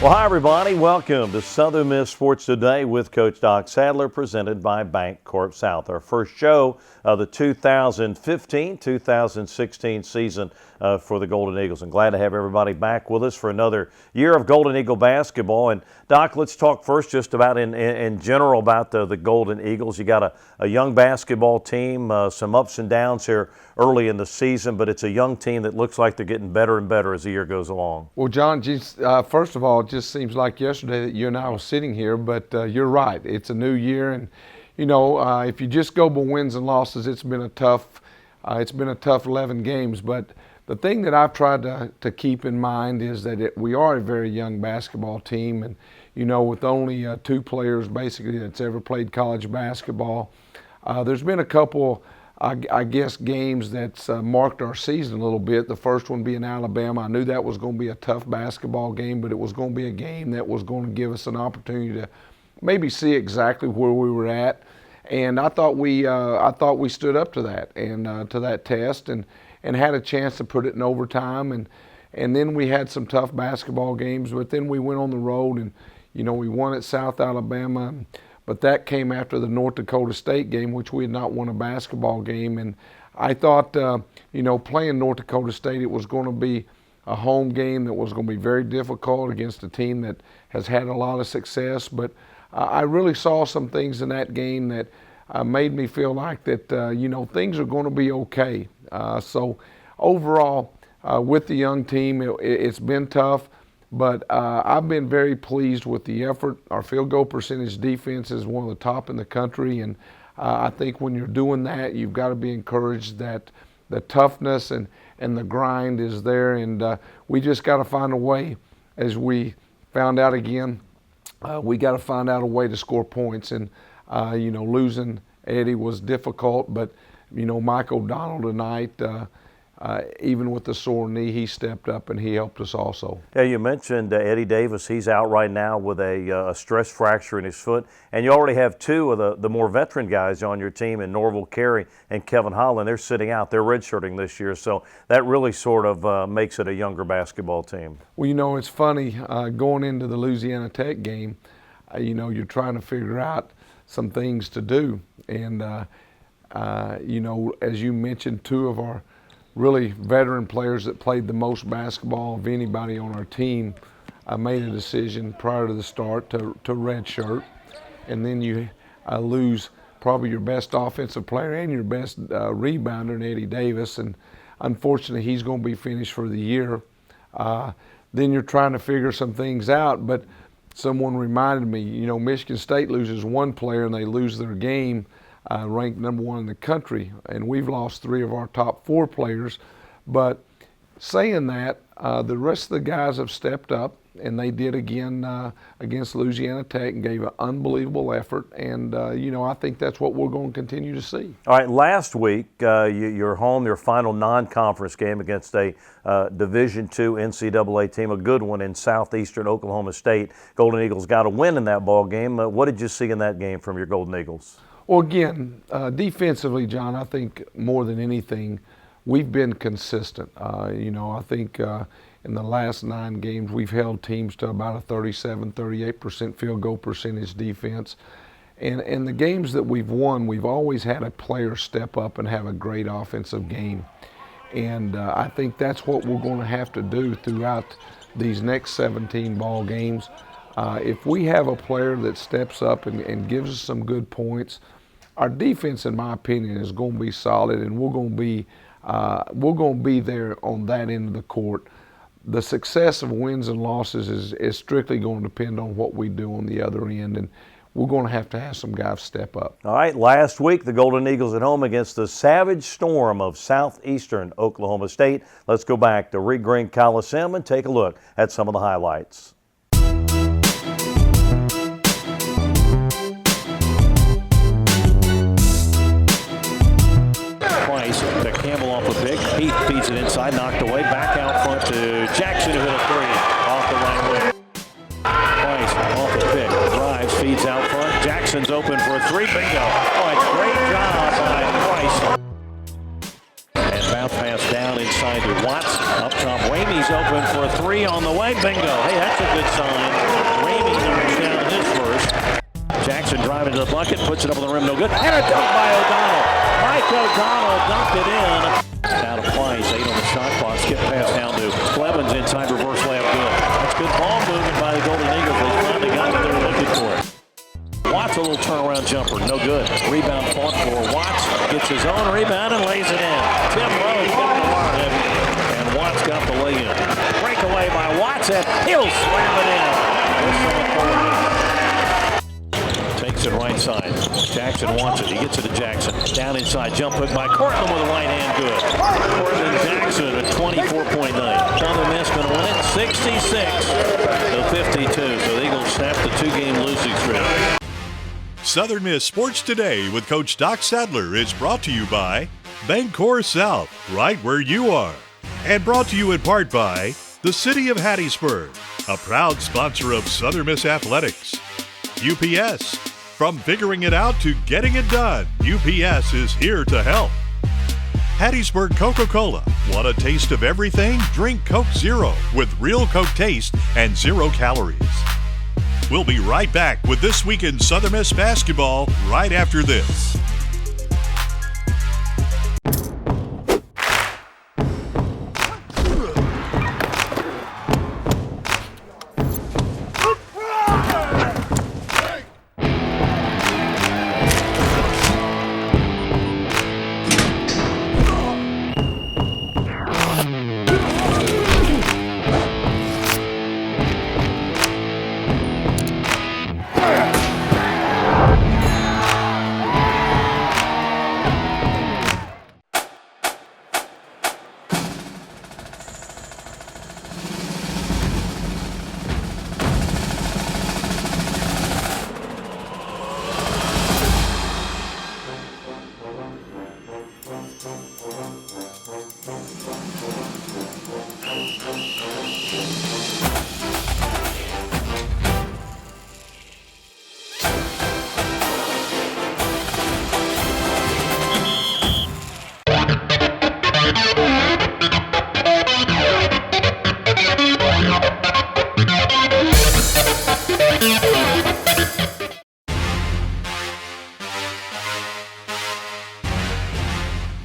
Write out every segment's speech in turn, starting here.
Well, hi, everybody. Welcome to Southern Miss Sports Today with Coach Doc Sadler, presented by Bank Corp South. Our first show of the 2015-2016 season for the Golden Eagles. And glad to have everybody back with us for another year of Golden Eagle basketball. And, Doc, let's talk first just about in general about the Golden Eagles. You got a young basketball team, some ups and downs here early in the season, but it's a young team that looks like they're getting better and better as the year goes along. Well, John, first of all, it just seems like yesterday that you and I were sitting here, but you're right. It's a new year, and if you just go by wins and losses, it's been a tough 11 games. But the thing that I've tried to keep in mind is that we are a very young basketball team, and with only 2 players basically that's ever played college basketball. There's been a couple, I guess, games that's marked our season a little bit. The first one being Alabama. I knew that was going to be a tough basketball game, but it was going to be a game that was going to give us an opportunity to maybe see exactly where we were at. And I thought we stood up to that and to that test and had a chance to put it in overtime. And then we had some tough basketball games, but then we went on the road and we won at South Alabama. But that came after the North Dakota State game, which we had not won a basketball game. And I thought, playing North Dakota State, it was going to be a home game that was going to be very difficult against a team that has had a lot of success. But I really saw some things in that game that made me feel like that, things are going to be okay. So overall, with the young team, it's been tough. But I've been very pleased with the effort. Our field goal percentage defense is one of the top in the country, and I think when you're doing that, you've got to be encouraged that the toughness and the grind is there, and we just got to find a way, as we found out again, we got to find out a way to score points. And losing Eddie was difficult, but Mike O'Donnell tonight, even with the sore knee, he stepped up and he helped us also. Yeah, you mentioned Eddie Davis. He's out right now with a stress fracture in his foot. And you already have 2 of the more veteran guys on your team in Norville Carey and Kevin Holland. They're sitting out. They're redshirting this year. So that really sort of makes it a younger basketball team. Well, it's funny. Going into the Louisiana Tech game, you're trying to figure out some things to do. And, as you mentioned, 2 of our really veteran players that played the most basketball of anybody on our team made a decision prior to the start to redshirt. And then you lose probably your best offensive player and your best rebounder in Eddie Davis. And unfortunately, he's going to be finished for the year. Then you're trying to figure some things out. But someone reminded me, Michigan State loses 1 player and they lose their game. Ranked number 1 in the country, and we've lost 3 of our top 4 players. But saying that, the rest of the guys have stepped up, and they did again against Louisiana Tech and gave an unbelievable effort. And, I think that's what we're going to continue to see. All right, last week, you're home, your final non-conference game against a Division II NCAA team, a good one in southeastern Oklahoma State. Golden Eagles got a win in that ball game. What did you see in that game from your Golden Eagles? Well, again, defensively, John, I think more than anything, we've been consistent. I think in the last 9 games, we've held teams to about a 38% field goal percentage defense. And the games that we've won, we've always had a player step up and have a great offensive game. And I think that's what we're going to have to do throughout these next 17 ball games. If we have a player that steps up and gives us some good points, our defense, in my opinion, is going to be solid, and we're going to be there on that end of the court. The success of wins and losses is strictly going to depend on what we do on the other end, and we're going to have some guys step up. All right, last week the Golden Eagles at home against the Savage Storm of southeastern Oklahoma State. Let's go back to Reed Green Coliseum and take a look at some of the highlights. To Campbell off the pick. Heath feeds it inside, knocked away. Back out front to Jackson, who hit a 3 off the right wing. Price off the pick. Drives, feeds out front. Jackson's open for a 3. Bingo. Oh, a great job by Price. And bounce pass down inside. side to Watts. Up top, Ramey's open for a three on the way. Bingo. Hey, that's a good sign. Ramey knocks down his first. Jackson driving to the bucket, puts it up on the rim, no good. And a dunk by O'Donnell. Mike O'Donnell dunked it in. Out of play, 8 on the shot clock. Skip pass down to Clemens inside, reverse layup, good. That's good ball movement by the Golden Eagles. They finally got what they were looking for. Watts, a little turnaround jumper, no good. Rebound fought for Watts, gets his own rebound and lays it in. Tim Rose got the line, and Watts got the lay-in. Breakaway by Watts, and he'll slam it in. Takes it right side. Jackson wants it. He gets it to Jackson. Down inside, jump hook by Cortland with a right hand, good. Cortland Jackson at 24.9. Southern Miss going to win it 66-52. So the Eagles snap the 2-game losing streak. Southern Miss Sports Today with Coach Doc Sadler is brought to you by Bancorp South, right where you are. And brought to you in part by the City of Hattiesburg, a proud sponsor of Southern Miss Athletics. UPS, from figuring it out to getting it done, UPS is here to help. Hattiesburg Coca-Cola, want a taste of everything? Drink Coke Zero with real Coke taste and 0 calories. We'll be right back with This Week in Southern Miss Basketball right after this.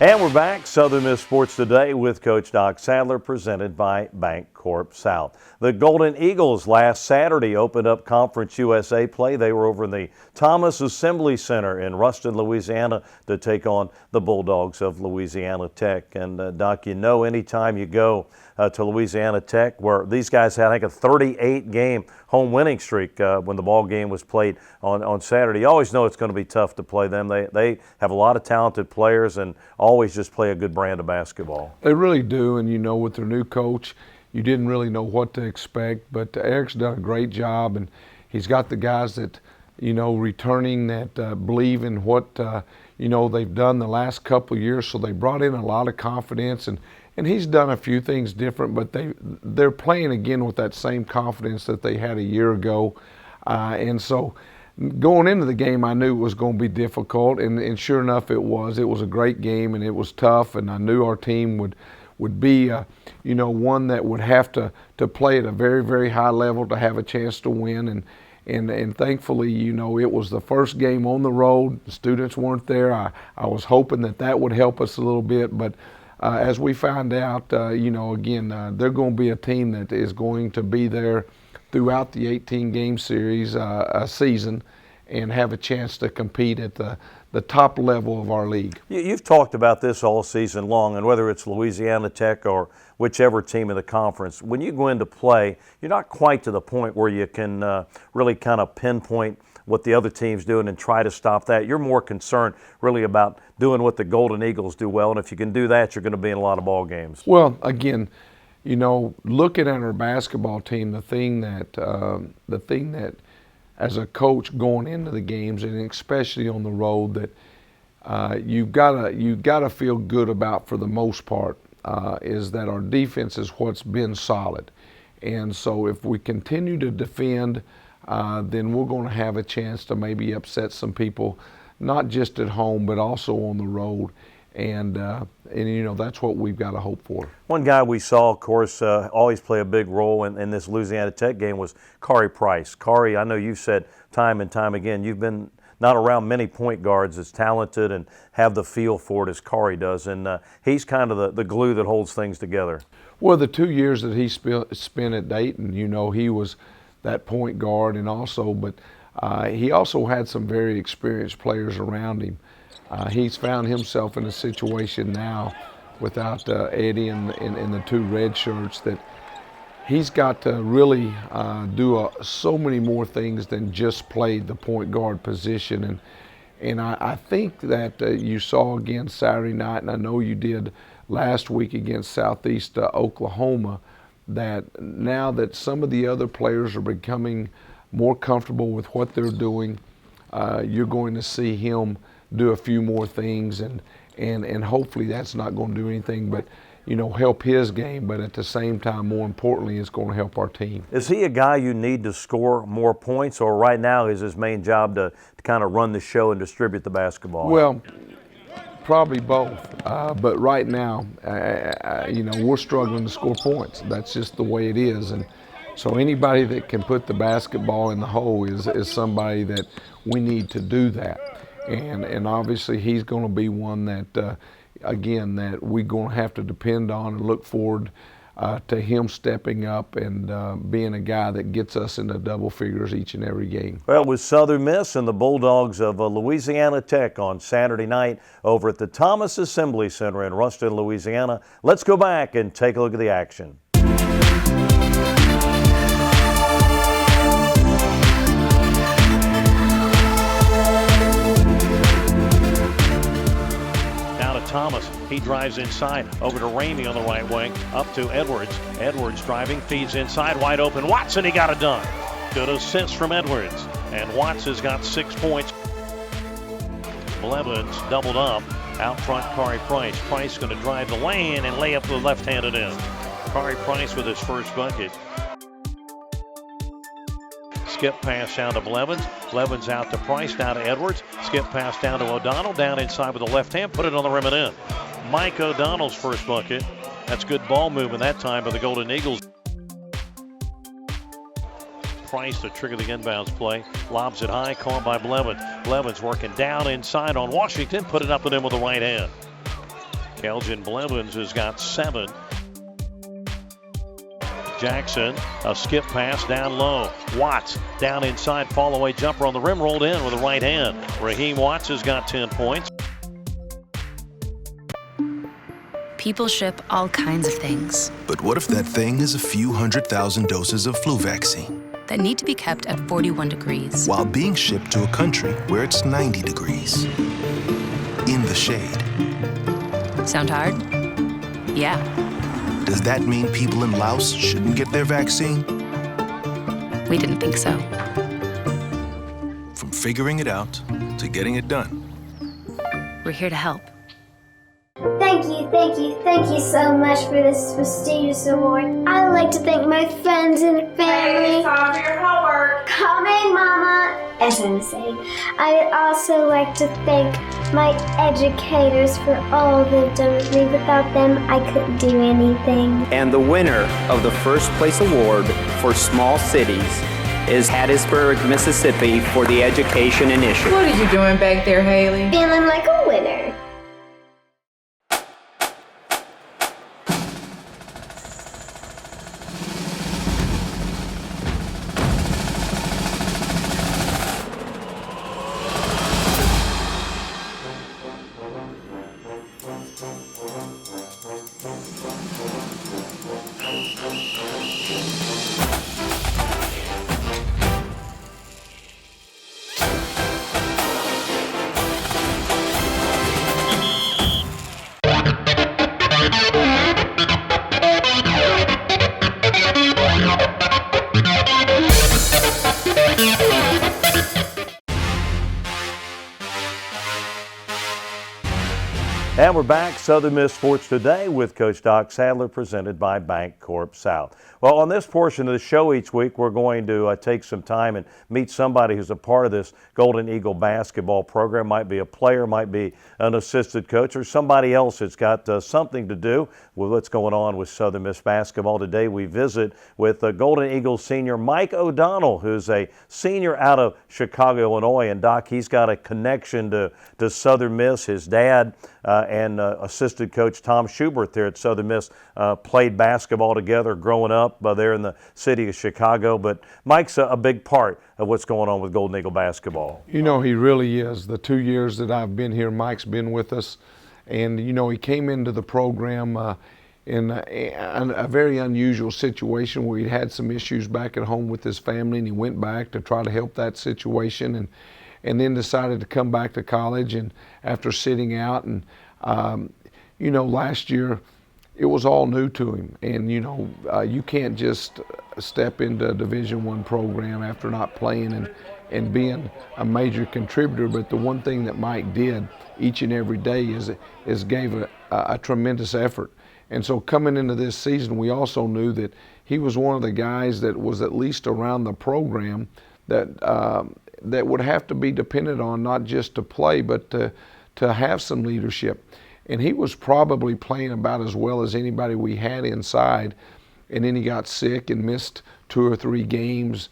And we're back, Southern Miss Sports Today with Coach Doc Sadler, presented by Bancorp South. The Golden Eagles last Saturday opened up Conference USA play. They were over in the Thomas Assembly Center in Ruston, Louisiana, to take on the Bulldogs of Louisiana Tech. And Doc, you know, anytime you go to Louisiana Tech, where these guys had, I think, a 38-game home winning streak when the ball game was played on Saturday. You always know it's going to be tough to play them. They have a lot of talented players and always just play a good brand of basketball. They really do, and you know, with their new coach, you didn't really know what to expect, but Eric's done a great job, and he's got the guys that, you know, returning that believe in what, you know, they've done the last couple of years, so they brought in a lot of confidence, and he's done a few things different, but they're playing again with that same confidence that they had a year ago, and so going into the game, I knew it was going to be difficult, and sure enough, it was. It was a great game, and it was tough, and I knew our team would be, you know, one that would have to play at a very, very high level to have a chance to win, and thankfully, you know, it was the first game on the road. The students weren't there. I was hoping that would help us a little bit, but as we found out, you know, again, they're going to be a team that is going to be there throughout the 18-game series season and have a chance to compete at the top level of our league. You've talked about this all season long, and whether it's Louisiana Tech or whichever team in the conference, when you go into play, you're not quite to the point where you can really kind of pinpoint what the other team's doing and try to stop that. You're more concerned really about doing what the Golden Eagles do well, and if you can do that, you're going to be in a lot of ball games. Well, again, you know, looking at our basketball team, the thing that as a coach going into the games, and especially on the road, that you've got to feel good about for the most part, is that our defense is what's been solid, and so if we continue to defend, then we're going to have a chance to maybe upset some people, not just at home but also on the road. and that's what we've got to hope for. One guy we saw, of course, always play a big role in this Louisiana Tech game was Khari Price. Khari, I know you've said time and time again, you've been not around many point guards as talented and have the feel for it as Khari does, and he's kind of the glue that holds things together. Well, the 2 years that he spent at Dayton, he was that point guard, but he also had some very experienced players around him. He's found himself in a situation now without Eddie and the two red shirts that he's got to really do so many more things than just play the point guard position. And I think that you saw again Saturday night, and I know you did last week against Southeast Oklahoma, that now that some of the other players are becoming more comfortable with what they're doing, you're going to see him do a few more things, and hopefully that's not going to do anything but help his game, but at the same time, more importantly, it's going to help our team. Is he a guy you need to score more points, or right now is his main job to kind of run the show and distribute the basketball? Well, probably both, but right now, we're struggling to score points. That's just the way it is, and so anybody that can put the basketball in the hole is somebody that we need to do that. And obviously he's going to be one that, again, that we're going to have to depend on and look forward to him stepping up and being a guy that gets us into double figures each and every game. Well, with Southern Miss and the Bulldogs of Louisiana Tech on Saturday night over at the Thomas Assembly Center in Ruston, Louisiana, let's go back and take a look at the action. Thomas, he drives inside, over to Ramey on the right wing, up to Edwards. Edwards driving, feeds inside, wide open. Watson, he got it done. Good assist from Edwards. And Watts has got 6 points. Blevins doubled up. Out front, Khari Price. Price going to drive the lane and lay up the left-handed end. Khari Price with his first bucket. Skip pass down to Blevins. Blevins out to Price, down to Edwards. Skip pass down to O'Donnell, down inside with the left hand, put it on the rim and in. Mike O'Donnell's first bucket. That's good ball movement that time by the Golden Eagles. Price to trigger the inbounds play. Lobs it high, caught by Blevins. Blevins working down inside on Washington, put it up and in with the right hand. Kelvin Blevins has got 7. Jackson, a skip pass down low. Watts down inside, fall away jumper on the rim, rolled in with the right hand. Raheem Watts has got 10 points. People ship all kinds of things. But what if that thing is a few 100,000 doses of flu vaccine that need to be kept at 41 degrees while being shipped to a country where it's 90 degrees in the shade? Sound hard? Yeah. Does that mean people in Laos shouldn't get their vaccine? We didn't think so. From figuring it out to getting it done, we're here to help. Thank you so much for this prestigious award. I would like to thank my friends and family. It's time for your homework. Coming, Mama. As I was saying, I would also like to thank my educators for all they've done with me. Without them, I couldn't do anything. And the winner of the first place award for small cities is Hattiesburg, Mississippi for the Education Initiative. What are you doing back there, Haley? Feeling like a winner. And we're back, Southern Miss Sports Today with Coach Doc Sadler, presented by Bancorp South. Well, on this portion of the show each week, we're going to take some time and meet somebody who's a part of this Golden Eagle basketball program. Might be a player, might be an assistant coach, or somebody else that's got something to do with what's going on with Southern Miss basketball. Today we visit with Golden Eagles senior Mike O'Donnell, who's a senior out of Chicago, Illinois. And Doc, he's got a connection to Southern Miss. His dad and assistant coach Tom Schubert there at Southern Miss played basketball together growing up there in the city of Chicago. But Mike's a big part of what's going on with Golden Eagle basketball. You know, he really is. The 2 years that I've been here, Mike's been with us. And, you know, he came into the program in a very unusual situation where he had some issues back at home with his family, and he went back to try to help that situation, and then decided to come back to college. And after sitting out, and you know, last year it was all new to him. And you know, you can't just step into a Division I program after not playing and being a major contributor. But the one thing that Mike did each and every day is gave a tremendous effort. And so coming into this season, we also knew that he was one of the guys that was at least around the program that would have to be dependent on, not just to play, but to have some leadership. And he was probably playing about as well as anybody we had inside. And then he got sick and missed 2 or 3 games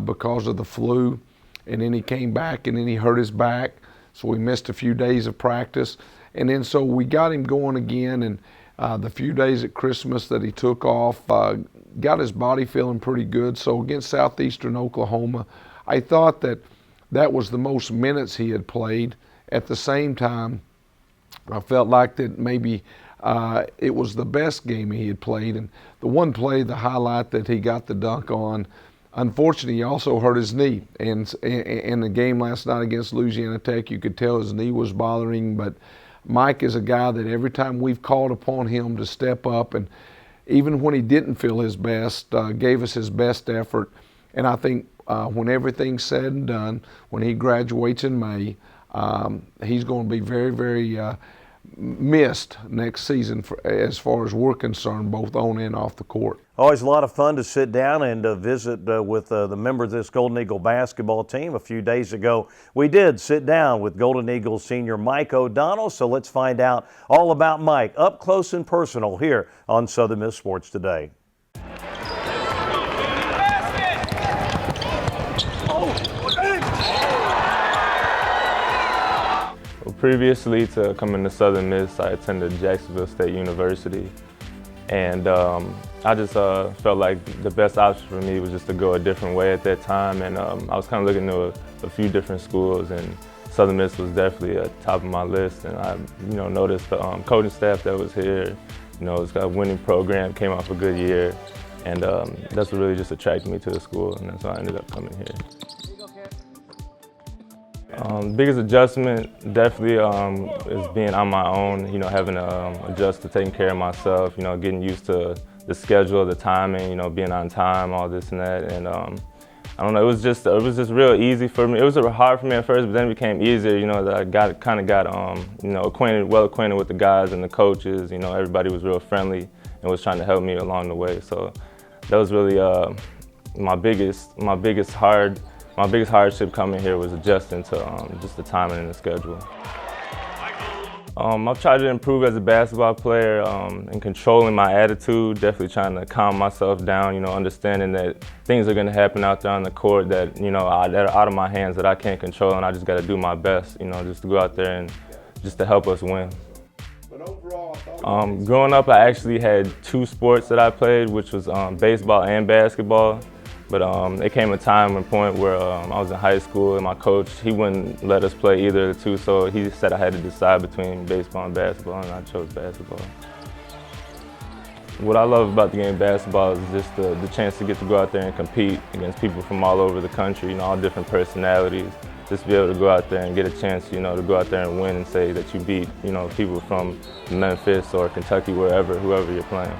because of the flu. And then he came back and then he hurt his back. So we missed a few days of practice. And then so we got him going again. And the few days at Christmas that he took off, got his body feeling pretty good. So against Southeastern Oklahoma, I thought that was the most minutes he had played. At the same time, I felt like that maybe it was the best game he had played. And the one play, the highlight that he got the dunk on, unfortunately, he also hurt his knee. And in the game last night against Louisiana Tech, you could tell his knee was bothering him. But Mike is a guy that every time we've called upon him to step up, and even when he didn't feel his best, gave us his best effort. And I think when everything's said and done, when he graduates in May, he's going to be very, very missed next season as far as we're concerned, both on and off the court. Always a lot of fun to sit down and visit with the members of this Golden Eagle basketball team. A few days ago, we did sit down with Golden Eagle senior Mike O'Donnell. So let's find out all about Mike up close and personal here on Southern Miss Sports Today. Previously to coming to Southern Miss, I attended Jacksonville State University, and I just felt like the best option for me was just to go a different way at that time. And I was kind of looking to a few different schools, and Southern Miss was definitely at the top of my list. And I, you know, noticed the coaching staff that was here. You know, it's got a winning program, came off a good year, and that's what really just attracted me to the school, and that's why I ended up coming here. Biggest adjustment definitely is being on my own, you know, having to adjust to taking care of myself, you know, getting used to the schedule, the timing, you know, being on time, all this and that. And I don't know, it was just real easy for me. It was hard for me at first, but then it became easier, you know, that I kind of got you know, well acquainted with the guys and the coaches. You know, everybody was real friendly and was trying to help me along the way. So that was really my biggest hardship coming here was adjusting to just the timing and the schedule. I've tried to improve as a basketball player and controlling my attitude, definitely trying to calm myself down, you know, understanding that things are going to happen out there on the court that, you know, that are out of my hands that I can't control, and I just got to do my best, you know, just to go out there and just to help us win. But overall, growing up, I actually had 2 sports that I played, which was baseball and basketball. But it came a time and point where I was in high school and my coach, he wouldn't let us play either of the 2, so he said I had to decide between baseball and basketball, and I chose basketball. What I love about the game of basketball is just the chance to get to go out there and compete against people from all over the country, you know, all different personalities. Just to be able to go out there and get a chance, you know, to go out there and win and say that you beat, you know, people from Memphis or Kentucky, whoever you're playing.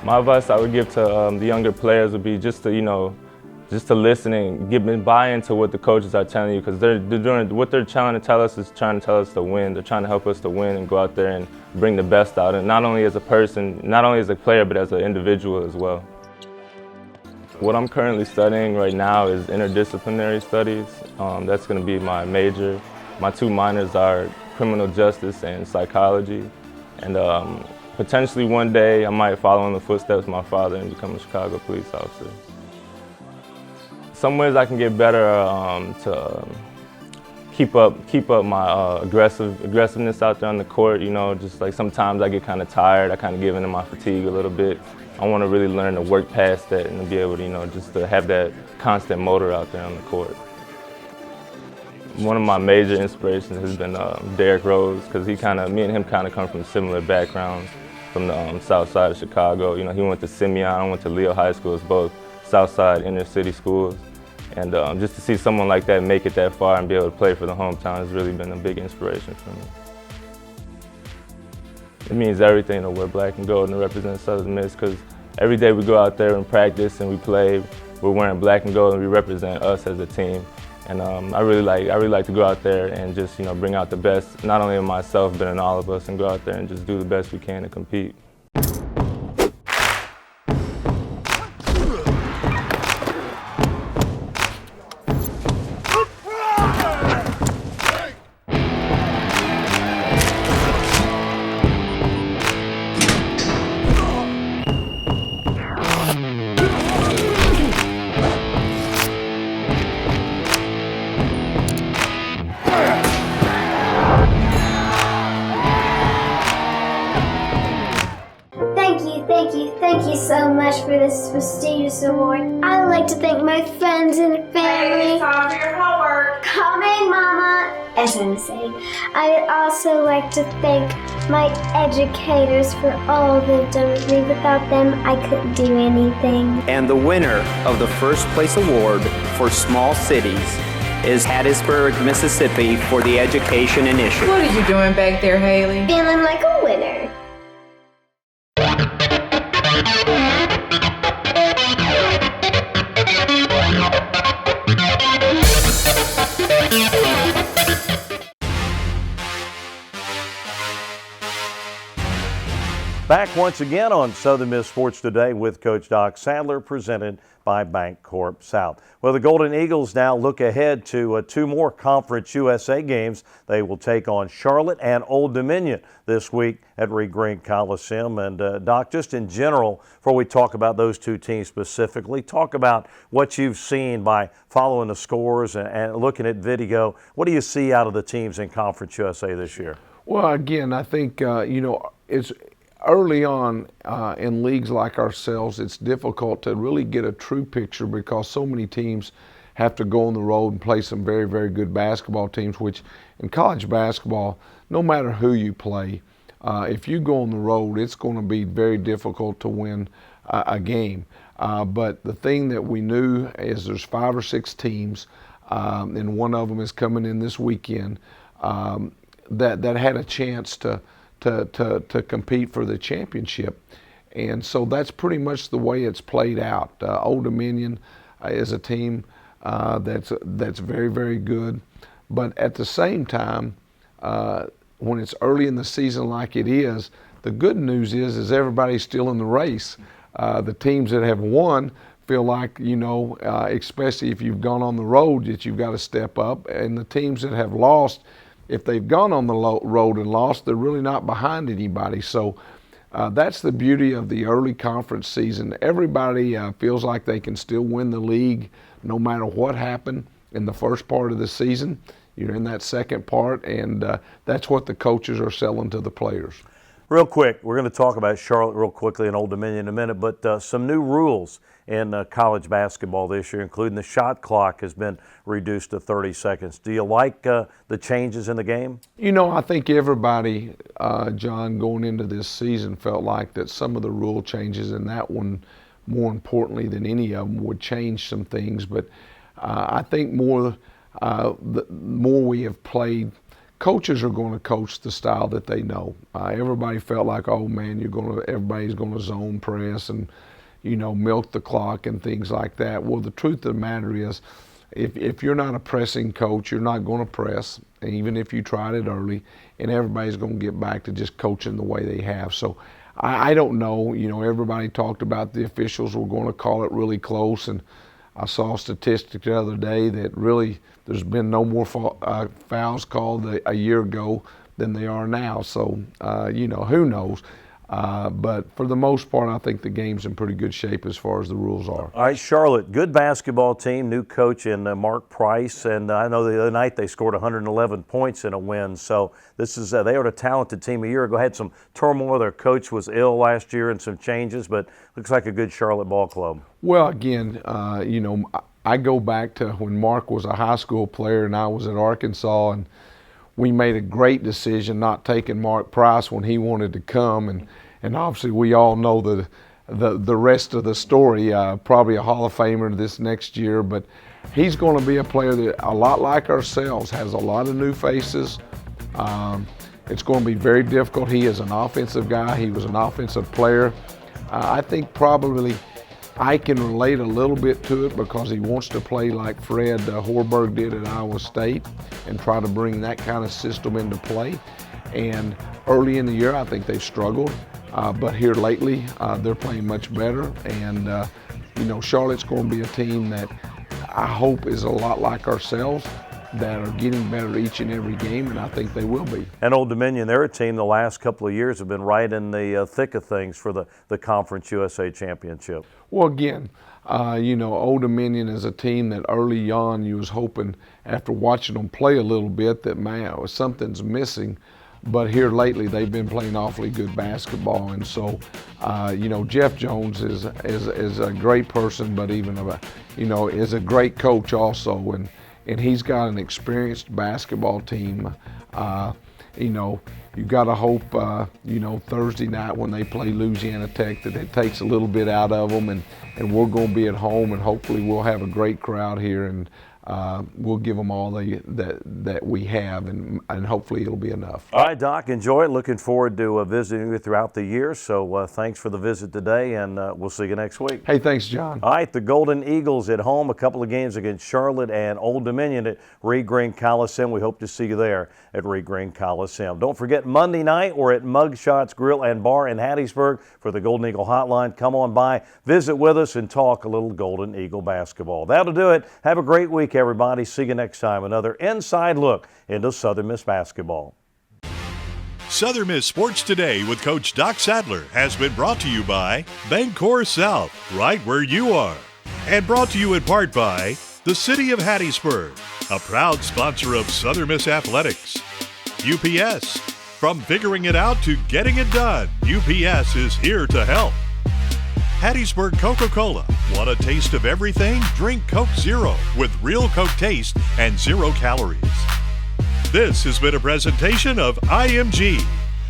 My advice I would give to the younger players would be just to, you know, just to listen and buy into what the coaches are telling you, because they're doing what they're trying to tell us is trying to tell us to win. They're trying to help us to win and go out there and bring the best out, and not only as a person, not only as a player, but as an individual as well. What I'm currently studying right now is interdisciplinary studies. That's going to be my major. My two minors are criminal justice and psychology, and potentially one day I might follow in the footsteps of my father and become a Chicago police officer. Some ways I can get better to keep up my aggressiveness out there on the court. You know, just like sometimes I get kind of tired. I kind of give into my fatigue a little bit. I want to really learn to work past that and to be able to, you know, just to have that constant motor out there on the court. One of my major inspirations has been Derrick Rose, because me and him kind of come from similar backgrounds, from the south side of Chicago. You know, he went to Simeon, I went to Leo High Schools, both south side inner city schools. And just to see someone like that make it that far and be able to play for the hometown has really been a big inspiration for me. It means everything to wear black and gold and to represent Southern Miss, because every day we go out there and practice and we play, we're wearing black and gold and we represent us as a team. And I really like to go out there and just, you know, bring out the best, not only in myself, but in all of us, and go out there and just do the best we can to compete. Thank you so much for this prestigious award. I would like to thank my friends and family. It's time for your homework. Coming, Mama. SNC. I would also like to thank my educators for all they've done with me. Without them, I couldn't do anything. And the winner of the first place award for small cities is Hattiesburg, Mississippi for the Education Initiative. What are you doing back there, Haley? Feeling like a winner. Back once again on Southern Miss Sports Today with Coach Doc Sadler, presented by Bancorp South. Well, the Golden Eagles now look ahead to two more Conference USA games. They will take on Charlotte and Old Dominion this week at Reed Green Coliseum. And Doc, just in general, before we talk about those two teams specifically, talk about what you've seen by following the scores and looking at video. What do you see out of the teams in Conference USA this year? Well, again, I think, it's early on in leagues like ourselves, it's difficult to really get a true picture because so many teams have to go on the road and play some very, very good basketball teams, which in college basketball, no matter who you play, if you go on the road, it's going to be very difficult to win a game. But the thing that we knew is there's 5 or 6 teams, and one of them is coming in this weekend, that had a chance to compete for the championship. And so that's pretty much the way it's played out. Old Dominion is a team that's very, very good. But at the same time, when it's early in the season like it is, the good news is everybody's still in the race. The teams that have won feel like, especially if you've gone on the road, that you've got to step up. And the teams that have lost, if they've gone on the road and lost, they're really not behind anybody. So that's the beauty of the early conference season. Everybody feels like they can still win the league no matter what happened in the first part of the season. You're in that second part, and that's what the coaches are selling to the players. Real quick, we're going to talk about Charlotte real quickly and Old Dominion in a minute, but some new rules in college basketball this year, including the shot clock has been reduced to 30 seconds. Do you like the changes in the game? I think everybody, John, going into this season felt like that some of the rule changes, and that one, more importantly than any of them, would change some things. But I think the more we have played, coaches are going to coach the style that they know. Everybody felt like, oh man, everybody's going to zone press, and milk the clock and things like that. Well, the truth of the matter is, if you're not a pressing coach, you're not going to press, even if you tried it early, and everybody's going to get back to just coaching the way they have. So I don't know. Everybody talked about the officials were going to call it really close, and I saw a statistic the other day that really there's been no more fouls called a year ago than they are now. So, who knows? But for the most part, I think the game's in pretty good shape as far as the rules are. All right, Charlotte, good basketball team, new coach in Mark Price, and I know the other night they scored 111 points in a win. So this is they were a talented team a year ago. Had some turmoil. Their coach was ill last year and some changes, but looks like a good Charlotte ball club. Well, again, I go back to when Mark was a high school player and I was at Arkansas, and we made a great decision not taking Mark Price when he wanted to come, and obviously we all know the rest of the story. Probably a Hall of Famer this next year, but he's going to be a player that, a lot like ourselves, has a lot of new faces. It's going to be very difficult. He is an offensive guy. He was an offensive player. I think probably I can relate a little bit to it because he wants to play like Fred Hoiberg did at Iowa State and try to bring that kind of system into play. And early in the year, I think they've struggled, but here lately, they're playing much better. And, Charlotte's going to be a team that I hope is a lot like ourselves, that are getting better each and every game, and I think they will be. And Old Dominion, they're a team the last couple of years have been right in the thick of things for the Conference USA Championship. Well, again, Old Dominion is a team that early on you was hoping, after watching them play a little bit, that, man, something's missing. But here lately, they've been playing awfully good basketball, and so, Jeff Jones is a great person, but even is a great coach also, and he's got an experienced basketball team. You got to hope, Thursday night when they play Louisiana Tech that it takes a little bit out of them, and we're going to be at home, and hopefully we'll have a great crowd here, and we'll give them all that we have, and hopefully it'll be enough. All right, Doc, enjoy it. Looking forward to visiting you throughout the year. So thanks for the visit today, and we'll see you next week. Hey, thanks, John. All right, the Golden Eagles at home, a couple of games against Charlotte and Old Dominion at Reed Green Coliseum. We hope to see you there at Reed Green Coliseum. Don't forget, Monday night, we're at Mugshots Grill and Bar in Hattiesburg for the Golden Eagle Hotline. Come on by, visit with us, and talk a little Golden Eagle basketball. That'll do it. Have a great week, everybody. See you next time. Another inside look into Southern Miss basketball. Southern Miss Sports Today with Coach Doc Sadler has been brought to you by Bancorp South, right where you are. And brought to you in part by the City of Hattiesburg, a proud sponsor of Southern Miss Athletics. UPS, from figuring it out to getting it done, UPS is here to help. Hattiesburg Coca-Cola. Want a taste of everything? Drink Coke Zero with real Coke taste and 0 calories. This has been a presentation of IMG,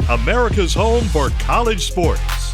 America's home for college sports.